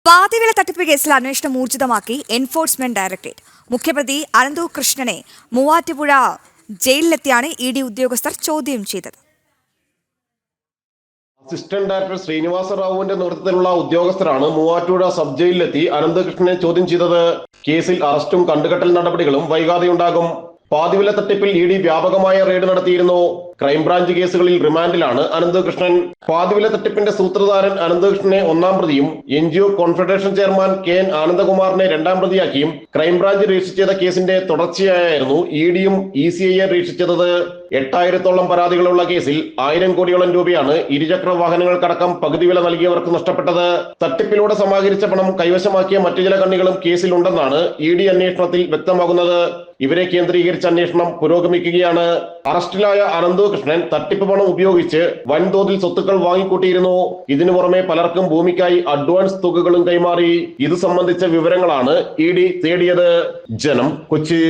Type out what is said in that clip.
പാതിവില തട്ടിപ്പ് കേസിൽ അന്വേഷണം ഊർജിതമാക്കി എൻഫോഴ്സ്മെന്റ് ഡയറക്ടറേറ്റ്. മുഖ്യപ്രതി അനന്തു കൃഷ്ണനെ മൂവാറ്റുപുഴ ജയിലിലെത്തിയാണ് ഇ ഡി ഉദ്യോഗസ്ഥർ ചോദ്യം ചെയ്തത്. അസിസ്റ്റന്റ് ഡയറക്ടർ ശ്രീനിവാസ റാവുവിന്റെ നേതൃത്വത്തിലുള്ള ഉദ്യോഗസ്ഥരാണ് മൂവാറ്റുപുഴ സബ് ജയിലിലെത്തി അനന്തകൃഷ്ണനെ ചോദ്യം ചെയ്തത്. കേസിൽ അറസ്റ്റും കണ്ടുകെട്ടൽ നടപടികളും വൈകാതെയുണ്ടാകും. പാതിവില തട്ടിപ്പിൽ ഇ ഡി വ്യാപകമായ റെയ്ഡ് നടത്തിയിരുന്നു. ക്രൈംബ്രാഞ്ച് കേസുകളിൽ റിമാൻഡിലാണ് അനന്തകൃഷ്ണൻ. പാതിവില തട്ടിപ്പിന്റെ സൂത്രധാരൻ അനന്തകൃഷ്ണനെ ഒന്നാം പ്രതിയും NGO കോൺഫെഡറേഷൻ ചെയർമാൻ KN ആനന്ദകുമാറിനെ രണ്ടാം പ്രതിയാക്കിയും ക്രൈംബ്രാഞ്ച് രജിസ്റ്റർ ചെയ്ത കേസിന്റെ തുടർച്ചയായിരുന്നു ഇ ഡിയും ECIയെ രജിസ്റ്റർ ചെയ്തത്. 8000-ഓളം പരാതികളുള്ള കേസിൽ 1000 കോടിയോളം രൂപയാണ് ഇരുചക്ര വാഹനങ്ങൾക്കടക്കം പകുതി വില നൽകിയവർക്ക് നഷ്ടപ്പെട്ടത്. തട്ടിപ്പിലൂടെ സമാഹരിച്ച പണം കൈവശമാക്കിയ മറ്റു ചില കണ്ണികളും കേസിലുണ്ടെന്നാണ് ഇ ഡി അന്വേഷണത്തിൽ വ്യക്തമാകുന്നത്. ഇവരെ കേന്ദ്രീകരിച്ച അന്വേഷണം പുരോഗമിക്കുകയാണ്. അറസ്റ്റിലായ അനന്തകൃഷ്ണൻ തട്ടിപ്പ് പണം ഉപയോഗിച്ച് വൻതോതിൽ സ്വത്തുക്കൾ വാങ്ങിക്കൂട്ടിയിരുന്നു. ഇതിനു പുറമെ പലർക്കും ഭൂമിക്കായി അഡ്വാൻസ് തുകകളും കൈമാറി. ഇത് സംബന്ധിച്ച വിവരങ്ങളാണ് ഇ ഡി തേടിയത്. ജനം, കൊച്ചി.